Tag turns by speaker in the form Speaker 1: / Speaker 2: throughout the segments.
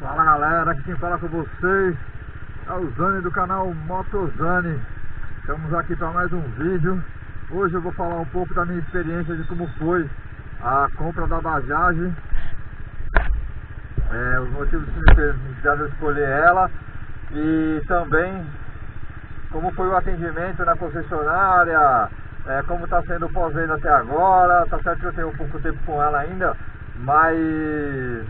Speaker 1: Fala galera, aqui quem fala com vocês é o Zani do canal Motozani. Estamos aqui para mais um vídeo. Hoje eu vou falar um pouco da minha experiência de como foi a compra da Bajaj, os motivos que me fizeram escolher ela e também como foi o atendimento na concessionária, como está sendo o pós-venda até agora. Tá certo que eu tenho pouco tempo com ela ainda, mas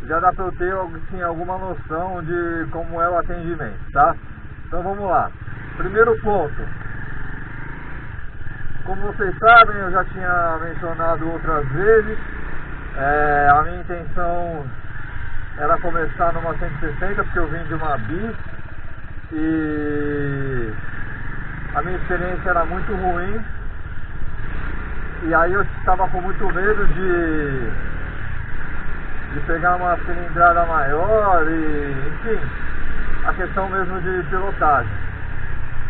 Speaker 1: já dá para eu ter assim, alguma noção de como é o atendimento, tá? Então vamos lá. Primeiro ponto, como vocês sabem, eu já tinha mencionado outras vezes, a minha intenção era começar numa 160, porque eu vim de uma Bis e a minha experiência era muito ruim, e aí eu estava com muito medo de pegar uma cilindrada maior e, enfim, a questão mesmo de pilotagem.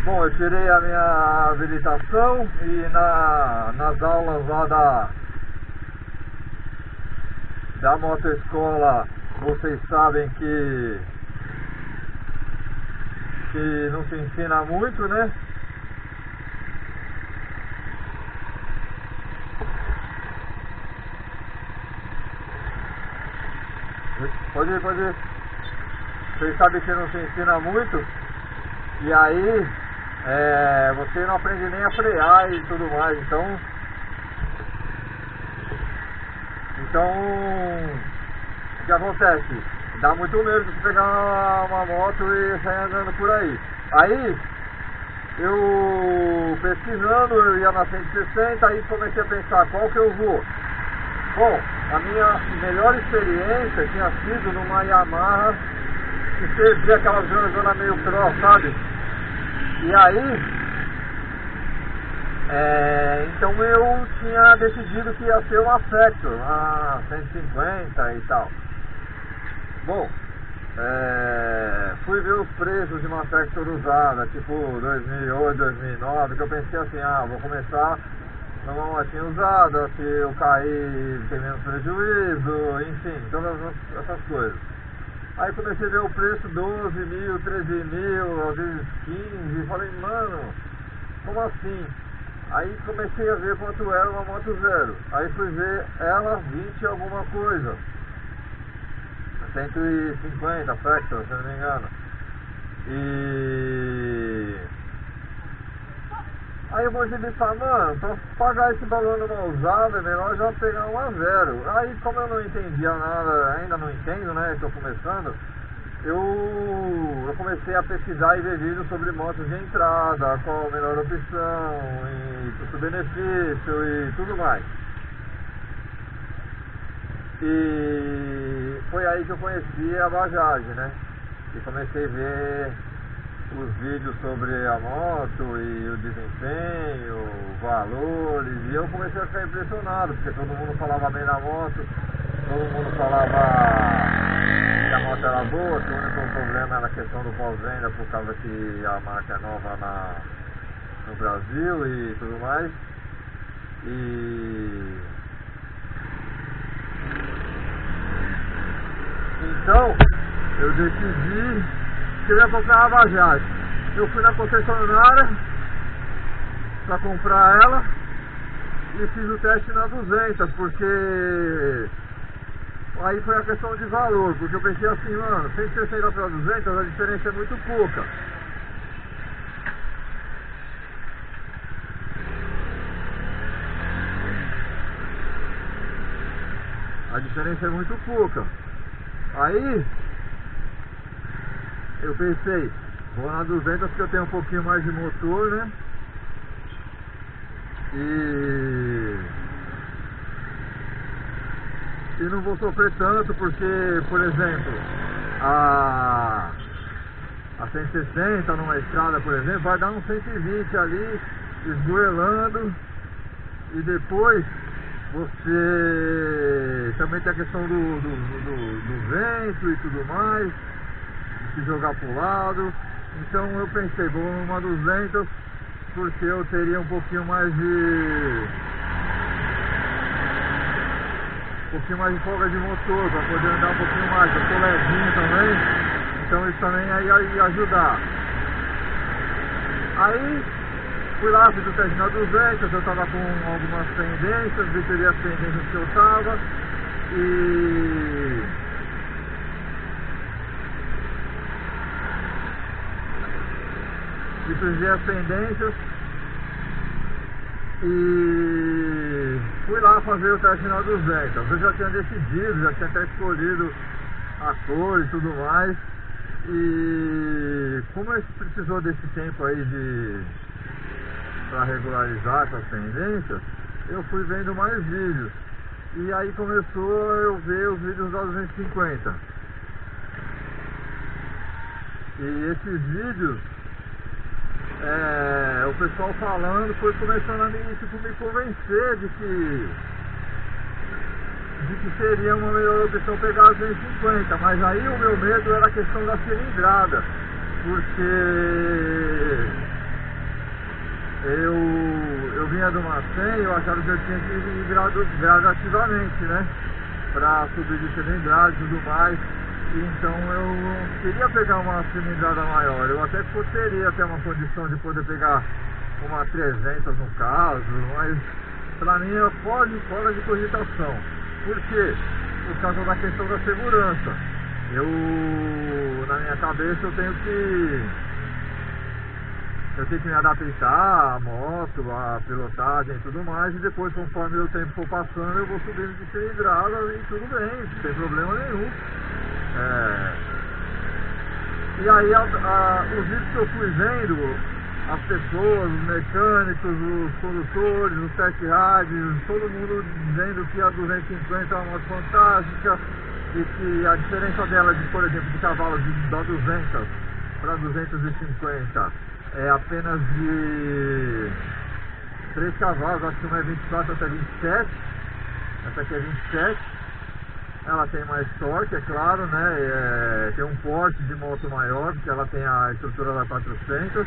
Speaker 1: Bom, eu tirei a minha habilitação e nas aulas lá da motoescola, vocês sabem que não se ensina muito, né? Pode ir. Vocês sabem que não se ensina muito, e aí você não aprende nem a frear e tudo mais, então o que acontece? Dá muito medo de pegar uma moto e sair andando por aí. Aí eu pesquisando, eu ia na 160, aí comecei a pensar qual que eu vou. Bom, a minha melhor experiência tinha sido numa Yamaha, que você via aquela zona meio cross, sabe? E aí, então eu tinha decidido que ia ser uma Factor, uma 150 e tal. Bom, fui ver os preços de uma Factor usada, tipo 2008, 2009, que eu pensei assim, vou começar numa motinha usada, se eu cair tem menos prejuízo, enfim, todas essas coisas. Aí comecei a ver o preço, 12 mil, 13 mil, às vezes 15, e falei, mano, como assim? Aí comecei a ver quanto era uma moto zero, aí fui ver ela 20 e alguma coisa, 150 Factor, se não me engano. E aí eu vou pensar, mano, pra pagar esse valor numa usada é melhor já pegar uma zero. Aí como eu não entendia nada, ainda não entendo, né, estou começando, eu comecei a pesquisar e ver vídeos sobre motos de entrada, qual a melhor opção, e custo-benefício e tudo mais. E foi aí que eu conheci a Bajaj, né, e comecei a ver os vídeos sobre a moto e o desempenho, valores, e eu comecei a ficar impressionado, porque todo mundo falava bem da moto, todo mundo falava que a moto era boa, que o único problema era a questão do pós-venda, por causa que a marca é nova no Brasil e tudo mais. E então eu decidi que eu ia comprar a Bajaj. Eu fui na concessionária para comprar ela e fiz o teste na 200, porque aí foi a questão de valor, porque eu pensei assim, mano, 160 para 200 a diferença é muito pouca. A diferença é muito pouca. Aí eu pensei, vou na 200 porque eu tenho um pouquinho mais de motor, né? E não vou sofrer tanto, porque, por exemplo, a 160 numa estrada, por exemplo, vai dar uns 120 ali, esgoelando, e depois você também tem a questão do vento e tudo mais, de se jogar pro lado. Então eu pensei, vou numa 200 porque eu teria um pouquinho mais de um pouquinho mais de folga de motor, para poder andar um pouquinho mais. Eu sou levinho também, então isso também ia ajudar. Aí fui lá, fiz o teste na 200, eu estava com algumas pendências, vi as pendências que eu estava e fiz as pendências e fui lá fazer o teste na 200. Eu já tinha decidido, já tinha até escolhido a cor e tudo mais. E como eu precisou desse tempo aí para regularizar essas pendências, eu fui vendo mais vídeos. E aí começou eu ver os vídeos da 250. E esses vídeos, o pessoal falando, foi começando a me convencer de que seria uma melhor opção pegar a 250, mas aí o meu medo era a questão da cilindrada, porque eu vinha de uma 100, eu achava que eu tinha que ir gradativamente, né, para subir de cilindrada e tudo mais. Então eu queria pegar uma cilindrada maior. Eu até teria até uma condição de poder pegar uma 300 no caso, mas pra mim é fora de cogitação. Por quê? Por causa da questão da segurança. Na minha cabeça eu tenho que me adaptar à moto, à pilotagem e tudo mais, e depois, conforme o tempo for passando, eu vou subindo de cilindrada e tudo bem, não tem problema nenhum. E aí os vídeos que eu fui vendo, as pessoas, os mecânicos, os condutores, os test rides, todo mundo dizendo que a 250 é uma moto fantástica e que a diferença dela, por exemplo, de cavalos da 200 para 250 é apenas de 3 cavalos, acho que uma é 24, outra é 27, essa aqui é 27. Ela tem mais torque, é claro, né? Tem um porte de moto maior, porque ela tem a estrutura da 400.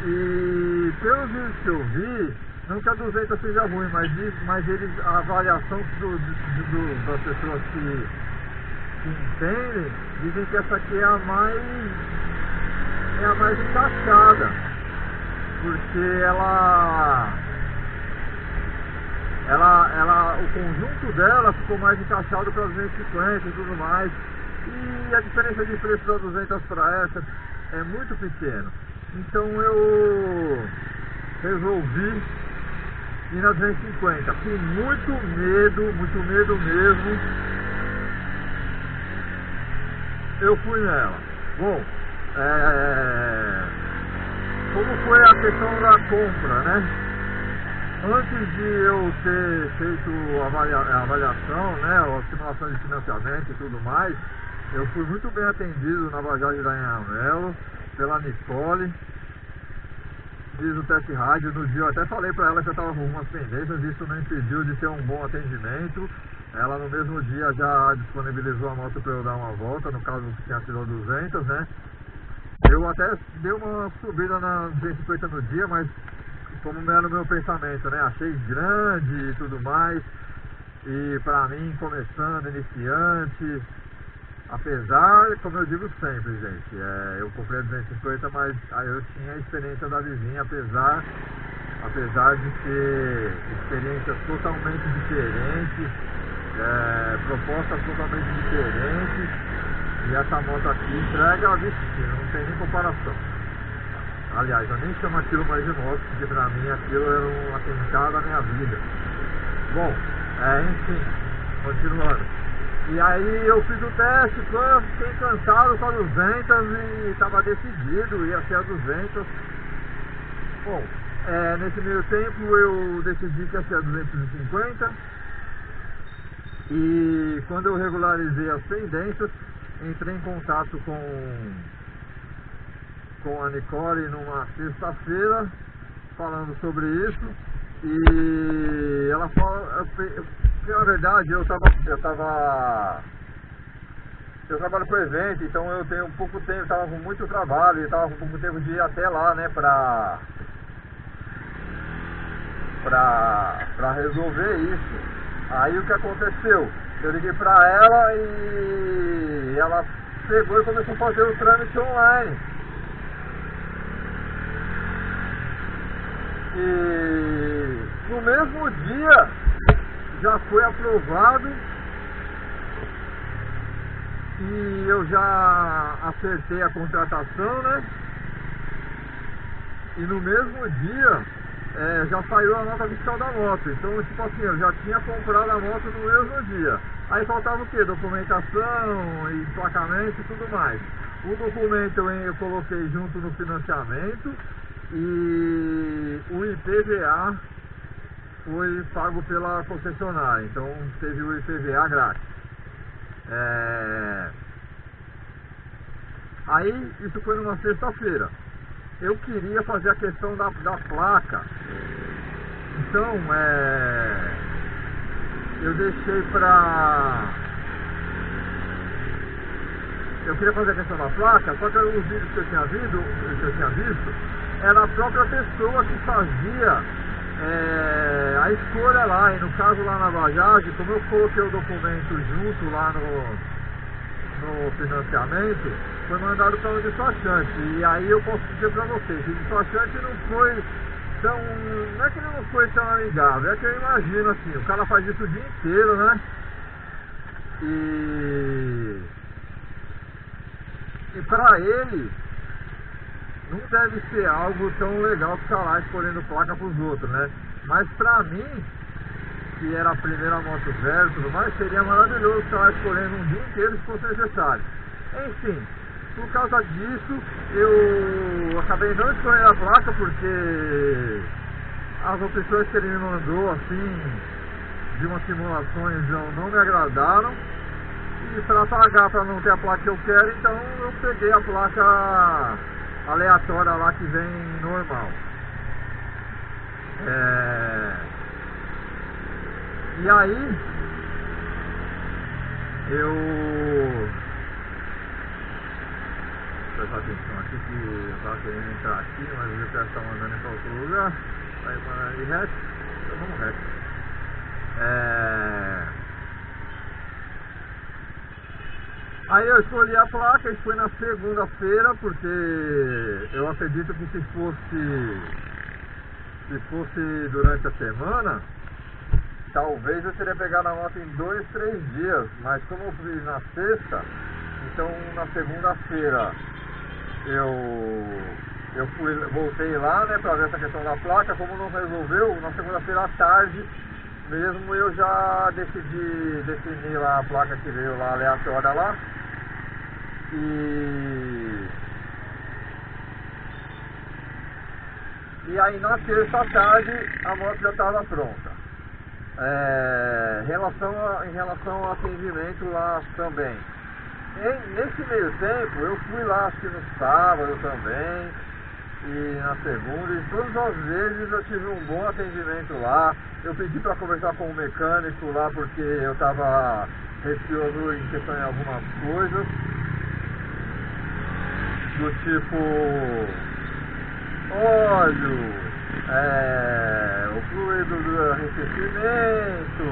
Speaker 1: E pelos vídeos que eu vi, não que a 200 seja ruim, mas a avaliação das pessoas que entendem, dizem que essa aqui é a mais encaixada, porque o conjunto dela ficou mais encaixado para 250 e tudo mais, e a diferença de preço da 200 para essa é muito pequena. Então eu resolvi ir na 250, com muito medo mesmo, eu fui nela. Bom, como foi a questão da compra, né? Antes de eu ter feito a avaliação, né, a simulação de financiamento e tudo mais, eu fui muito bem atendido na Bajaj da Anhanguera pela Nicole. Fiz o test ride no dia, eu até falei pra ela que eu tava com algumas pendências, isso não impediu de ter um bom atendimento. Ela no mesmo dia já disponibilizou a moto para eu dar uma volta, no caso que tinha sido 200, né. Eu até dei uma subida na 250 no dia, mas como era o meu pensamento, né, achei grande e tudo mais, e pra mim, começando, iniciante, apesar, como eu digo sempre, gente, eu comprei a 250, mas eu tinha a experiência da vizinha, apesar de ter experiências totalmente diferentes, propostas totalmente diferentes, e essa moto aqui entrega, não tem nem comparação. Aliás, eu nem chamo aquilo mais de moto, porque pra mim aquilo era um atentado à minha vida. Bom, enfim, continuando. E aí eu fiz o teste, fiquei cansado com a 200 e estava decidido, ia ser a 200. Bom, nesse meio tempo eu decidi que ia ser a 250. E quando eu regularizei as pendências, entrei em contato com a Nicole numa sexta-feira, falando sobre isso, e ela falou que na verdade eu trabalho com evento, então eu tenho pouco tempo, estava com muito trabalho, e estava com pouco tempo de ir até lá, né, pra resolver isso. Aí o que aconteceu? Eu liguei pra ela e ela pegou e começou a fazer o trâmite online. E no mesmo dia já foi aprovado e eu já acertei a contratação, né? E no mesmo dia já saiu a nota fiscal da moto. Então, tipo assim, eu já tinha comprado a moto no mesmo dia. Aí faltava o quê? Documentação, emplacamento e tudo mais. O documento eu coloquei junto no financiamento e o IPVA foi pago pela concessionária. Então teve o IPVA grátis. Aí isso foi numa sexta-feira. Eu queria fazer a questão da placa. Então eu deixei pra... Eu queria fazer a questão da placa, só que os vídeos que eu tinha visto, era a própria pessoa que fazia a escolha lá. E no caso lá na Bajaj, como eu coloquei o documento junto lá no financiamento, foi mandado para o despachante. E aí eu posso dizer para vocês que o despachante não foi tão... Não é que ele não foi tão amigável, é que eu imagino assim, o cara faz isso o dia inteiro, né? E pra ele não deve ser algo tão legal ficar lá escolhendo placa pros outros, né? Mas pra mim, que era a primeira moto zero e tudo mais, seria maravilhoso ficar lá escolhendo um dia inteiro se fosse necessário. Enfim, por causa disso, eu acabei não escolhendo a placa porque as opções que ele me mandou, assim, de umas simulações não me agradaram. E para pagar, para não ter a placa que eu quero, então eu peguei a placa aleatória lá que vem normal. E aí eu... Prestar atenção aqui que eu tava querendo entrar aqui, mas o GPS tá mandando ir para outro lugar. Vai mandar ir reto, então vamos reto. Aí eu escolhi a placa e foi na segunda-feira, porque eu acredito que se fosse durante a semana, talvez eu teria pegado a moto em 2, 3 dias, mas como eu fiz na sexta, então na segunda-feira eu voltei lá, né, pra ver essa questão da placa. Como não resolveu, na segunda-feira à tarde mesmo eu já decidi definir lá a placa que veio lá aleatória lá. E aí na terça à tarde a moto já estava pronta. Em relação ao atendimento lá também. Nesse meio tempo eu fui lá, acho que no sábado também e na segunda, e todas as vezes eu tive um bom atendimento lá. Eu pedi para conversar com o mecânico lá porque eu estava receoso em questão de algumas coisas, do tipo óleo, o fluido do arrefecimento,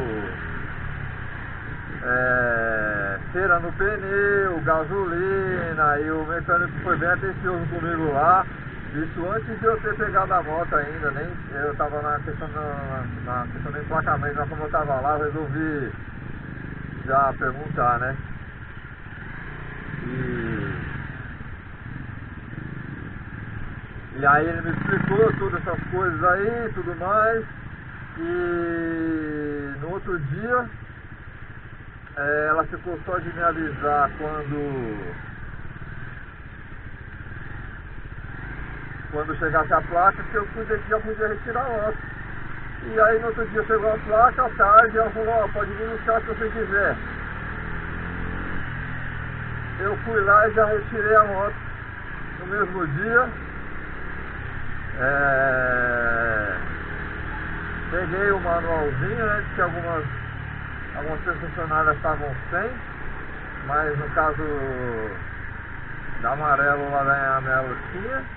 Speaker 1: cera no pneu, gasolina. E o mecânico foi bem atencioso comigo lá. Isso antes de eu ter pegado a moto ainda, nem eu estava na questão do emplacamento, mas como eu estava lá eu resolvi já perguntar, né? E aí ele me explicou todas essas coisas aí, tudo mais. E no outro dia ela ficou só de me avisar quando chegasse a placa, que eu já podia retirar a moto. E aí no outro dia chegou a placa, à tarde ela falou, pode vir buscar se você quiser. Eu fui lá e já retirei a moto no mesmo dia. Peguei o manualzinho, né, que algumas concessionárias estavam sem, mas no caso da Amarelo lá da Amarelo tinha.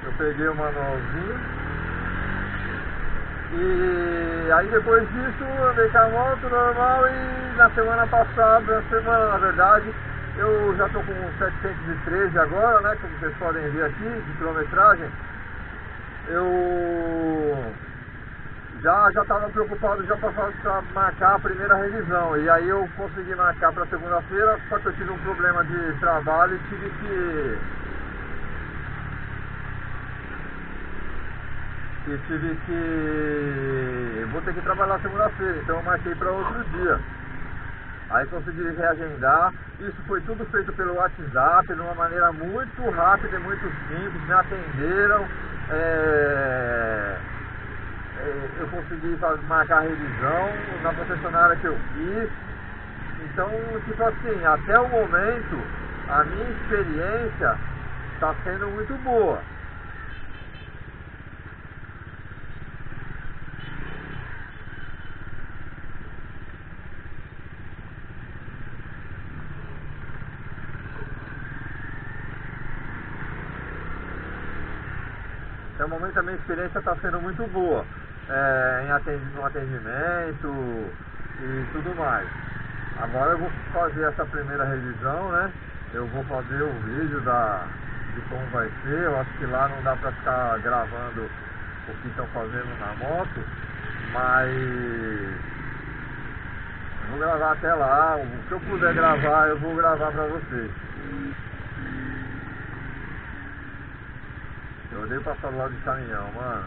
Speaker 1: Eu peguei o manualzinho E aí depois disso andei com a moto normal e na semana passada, na verdade, eu já estou com 713 agora, né, como vocês podem ver aqui, de quilometragem. Eu já estava preocupado já para marcar a primeira revisão, e aí eu consegui marcar para segunda-feira, só que eu tive um problema de trabalho e vou ter que trabalhar segunda-feira, então eu marquei para outro dia. Aí consegui reagendar. Isso foi tudo feito pelo WhatsApp, de uma maneira muito rápida e muito simples. Me atenderam, eu consegui marcar a revisão na concessionária que eu fiz. Então, tipo assim, até o momento a minha experiência está sendo muito boa. Até o momento a minha experiência está sendo muito boa, no atendimento e tudo mais. Agora eu vou fazer essa primeira revisão, né? Eu vou fazer o vídeo de como vai ser. Eu acho que lá não dá para ficar gravando o que estão fazendo na moto, mas eu vou gravar até lá. O que eu puder gravar, eu vou gravar para vocês. Eu odeio passar do lado de caminhão, mano.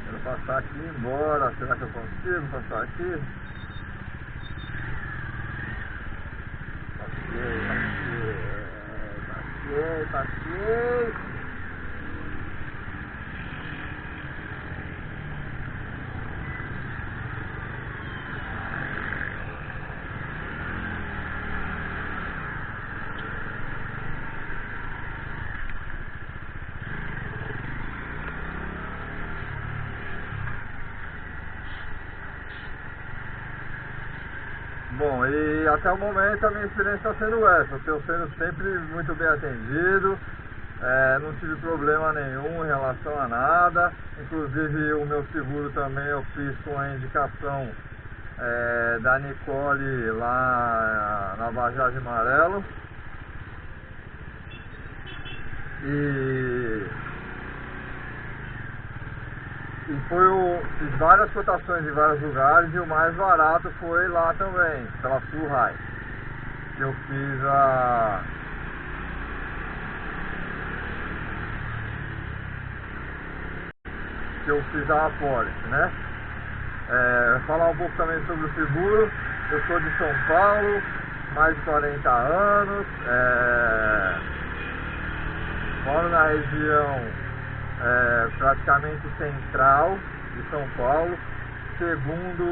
Speaker 1: Quero passar aqui e ir embora. Será que eu consigo passar aqui? Passei. Bom, e até o momento a minha experiência está sendo essa. Estou sendo sempre muito bem atendido, não tive problema nenhum em relação a nada. Inclusive o meu seguro também eu fiz com a indicação da Nicole lá na Bajaj Amarelo. Fiz várias cotações em vários lugares e o mais barato foi lá também, pela Sul High. Que eu fiz a apólice, né? Falar um pouco também sobre o seguro. Eu sou de São Paulo, mais de 40 anos, moro na região praticamente central de São Paulo. Segundo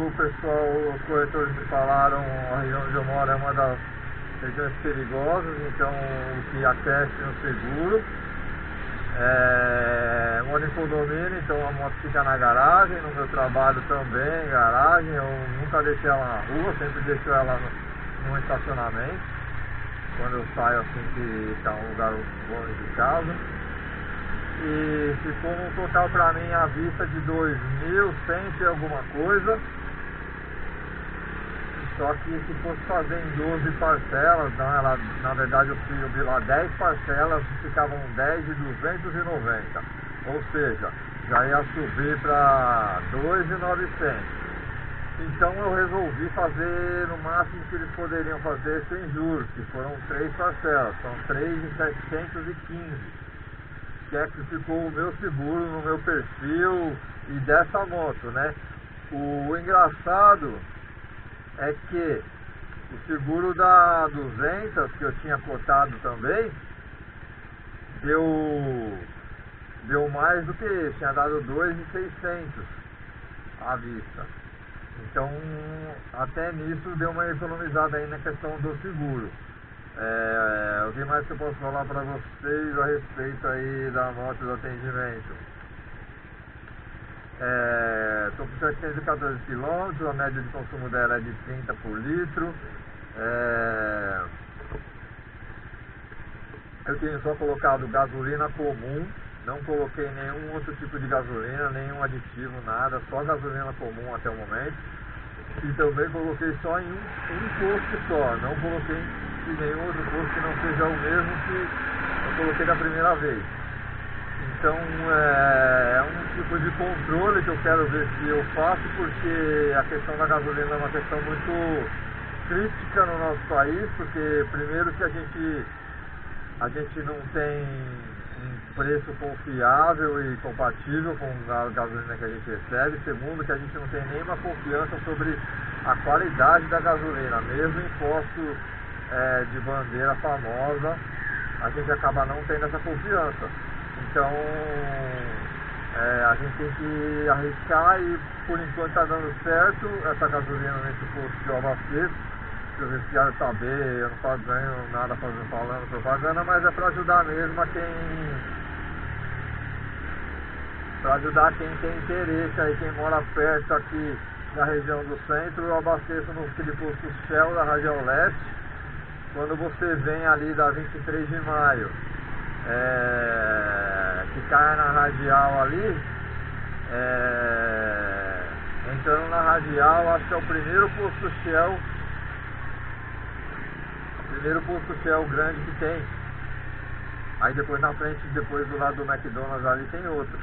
Speaker 1: o pessoal, os corretores me falaram, a região onde eu moro é uma das regiões perigosas, então o que aquece no seguro. Moro em condomínio, então a moto fica na garagem. No meu trabalho também, garagem. Eu nunca deixei ela na rua, sempre deixo ela no estacionamento quando eu saio, assim que está um lugar longe de casa. E ficou um total para mim à vista de 2.100 e alguma coisa. Só que se fosse fazer em 12 parcelas, na verdade eu vi lá 10 parcelas, ficavam 10 de 290. Ou seja, já ia subir para 2.900. Então eu resolvi fazer no máximo que eles poderiam fazer sem juros, que foram 3 parcelas, são 3.715, que é que ficou o meu seguro no meu perfil e dessa moto, né? O engraçado é que o seguro da 200, que eu tinha cotado também, deu mais do que esse, tinha dado 2.600 à vista. Então, até nisso deu uma economizada aí na questão do seguro. O que mais que eu posso falar para vocês a respeito aí da moto do atendimento? Estou com 714 km, a média de consumo dela é de 30 por litro. Eu tenho só colocado gasolina comum, não coloquei nenhum outro tipo de gasolina, nenhum aditivo, nada, só gasolina comum até o momento. E também coloquei só em um posto só, não coloquei em nenhum outro posto que não seja o mesmo que eu coloquei da primeira vez. Então é um tipo de controle que eu quero ver se eu faço, porque a questão da gasolina é uma questão muito crítica no nosso país, porque primeiro que a gente não tem um preço confiável e compatível com a gasolina que a gente recebe. Segundo, que a gente não tem nenhuma confiança sobre a qualidade da gasolina, mesmo em postos de bandeira famosa, a gente acaba não tendo essa confiança. Então a gente tem que arriscar e por enquanto está dando certo essa gasolina nesse posto que eu abasteço. Eu vejo que saber, eu não ganho nada falando propaganda, mas é para ajudar mesmo quem tem interesse aí, quem mora perto aqui na região do centro. Eu abasteço no posto Shell da Radial Leste. Quando você vem ali da 23 de maio, que cai na radial ali, entrando na radial, acho que é o primeiro posto Shell grande que tem. Aí depois na frente, depois do lado do McDonald's ali tem outro.